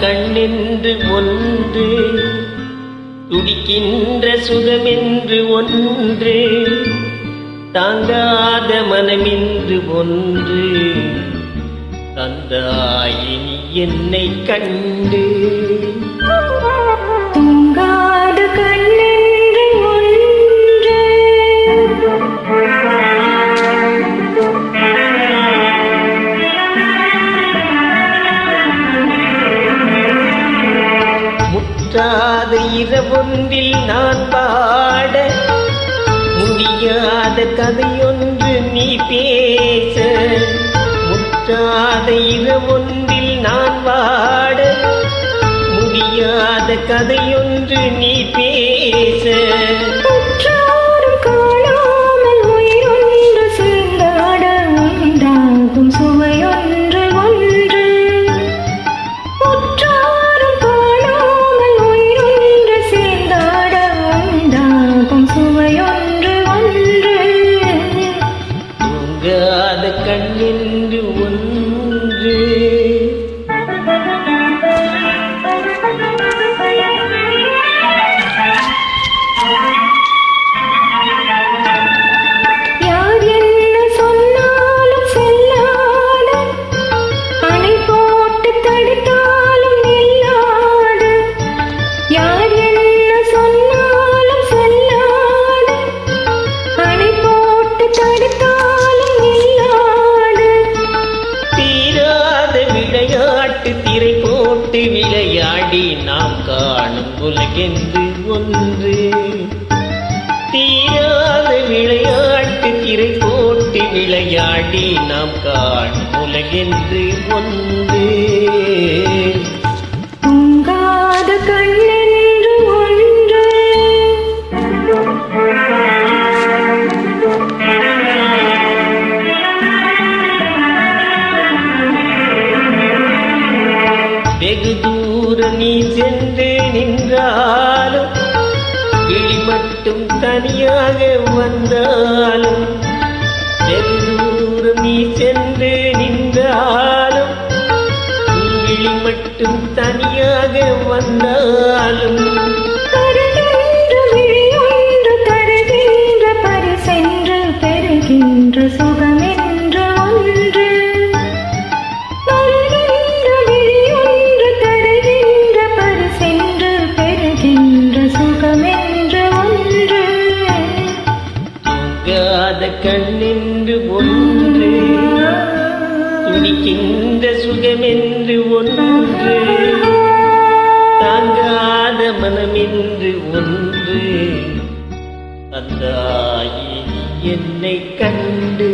கண்ணென்று ஒன்று, துடிக்கின்ற சுகமென்று ஒன்று, தாங்காத மனமென்று ஒன்று, தந்தாயினி என்னை கண்டு. தூங்காத கண்ணென்று ஒன்று, முற்றாத இரவொன்றில் நான் பாட, முடியாத கதையொன்று நீ பேச. முற்றாத இரவொன்றில் நான் வாட, முடியாத கதையொன்று நீ பேச. உற்றாரும் காணாமல் உயிரொன்று சேர்ந்தாட, உண்டாகும் சுவையொன்று ஒன்று. உற்றாரும் காணாமல் உயிரொன்று சேர்ந்தாட, உண்டாகும் சுவையொன்று ஒன்று. தூங்காத கண்ணென்று ஒன்று. யார் என்ன சொன்னாலும் செல்லாத, அணை போட்டு தடுத்தாலும் நில்லாது. யார் என்ன சொன்னாலும் செல்லாத, அணை போட்டு தடுத்தாலும் நில்லாது. தீராத விளையாட்டு திரை போட்டு விளையாடி நாம் காணும் உலகென்று ஒன்று. தீராத விளையாட்டு திரை போட்டு விளையாடி நாம் காணும் உலகென்று ஒன்று. தூங்காத கண்ணென்று ஒன்று. வெகு தூர நீ சென்று நின்றாலும், விழி மட்டும் தனியாக வந்தாலும். வெகு தூரம் நீ சென்று நின்றாலும், விழி மட்டும் தனியாக வந்தாலும். தருகின்ற விழியொன்று தருகின்ற பரிசென்று, பெறுகின்ற சுகமென்று ஒன்று. தருகின்ற விழியொன்று தருகின்ற பரிசென்று, பெறுகின்ற சுகமென்று ஒன்று. தூங்காத கண்ணென்று ஒன்று, துடிக்கின்ற சுகமென்று ஒன்று, தாங்காத மனமென்று ஒன்று, தந்தாயே என்னை கண்டு.